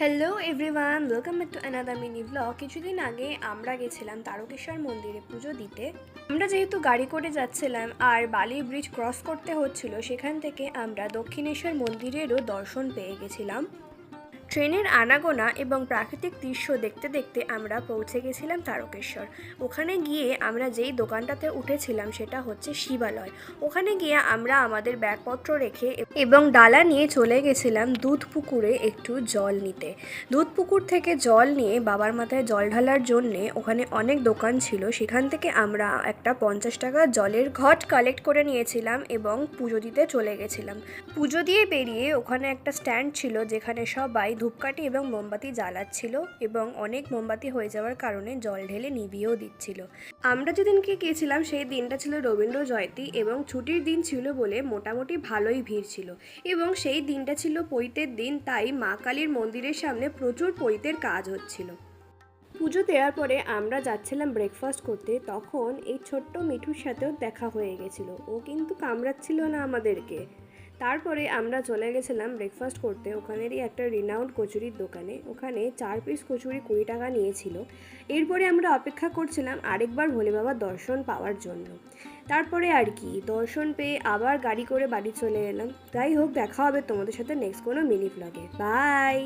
Hello everyone, welcome back to another mini blog. কিছুদিন আগে আমরা গেছিলাম তারকেশ্বর মন্দিরে পুজো দিতে। আমরা যেহেতু গাড়ি করে যাচ্ছিলাম আর বালি ব্রিজ ক্রস করতে হচ্ছিল, সেখান থেকে আমরা দক্ষিণেশ্বর মন্দিরেরও দর্শন পেয়ে গেছিলাম। ট্রেনের আনাগোনা এবং প্রাকৃতিক দৃশ্য দেখতে দেখতে আমরা পৌঁছে গেছিলাম তারকেশ্বর। ওখানে গিয়ে আমরা যেই দোকানটাতে উঠেছিলাম সেটা হচ্ছে শিবালয়। ওখানে গিয়ে আমরা আমাদের ব্যাগপত্র রেখে এবং ডালা নিয়ে চলে গেছিলাম দুধ পুকুরে একটু জল নিতে। দুধ পুকুর থেকে জল নিয়ে বাবার মাথায় জল ঢালার জন্যে ওখানে অনেক দোকান ছিল, সেখান থেকে আমরা একটা 50 টাকা জলের ঘট কালেক্ট করে নিয়েছিলাম এবং পুজো দিতে চলে গেছিলাম। পুজো দিয়ে বেরিয়ে ওখানে একটা স্ট্যান্ড ছিল যেখানে সবাই ধূপকাঠি এবং মোমবাতি জ্বালাচ্ছিল এবং অনেক মোমবাতি হয়ে যাওয়ার কারণে জল ঢেলে নিভিয়েও দিচ্ছিল। আমরা যেদিনকে গিয়েছিলাম সেই দিনটা ছিল রবীন্দ্র জয়ন্তী এবং ছুটির দিন ছিল বলে মোটামুটি ভালোই ভিড় ছিল এবং সেই দিনটা ছিল পৈতের দিন, তাই মা কালীর মন্দিরের সামনে প্রচুর পৈতের কাজ হচ্ছিল। পুজো দেওয়ার পরে আমরা যাচ্ছিলাম ব্রেকফাস্ট করতে, তখন এই ছোট্ট মিঠুর সাথেও দেখা হয়ে গেছিলো। ও কিন্তু কামড়াচ্ছিল না আমাদেরকে। তারপরে আমরা চলে গেছিলাম ব্রেকফাস্ট করতে ওখানেরই একটা রিনাউন্ড কচুরির দোকানে। ওখানে 4 পিস কচুরি 20 টাকা নিয়েছিল। এরপরে আমরা অপেক্ষা করছিলাম আরেকবার ভোলে বাবার দর্শন পাওয়ার জন্য। তারপরে আর কি, দর্শন পেয়ে আবার গাড়ি করে বাড়ি চলে এলাম। যাই হোক, দেখা হবে তোমাদের সাথে নেক্সট কোনো মিনি ব্লগে। বাই।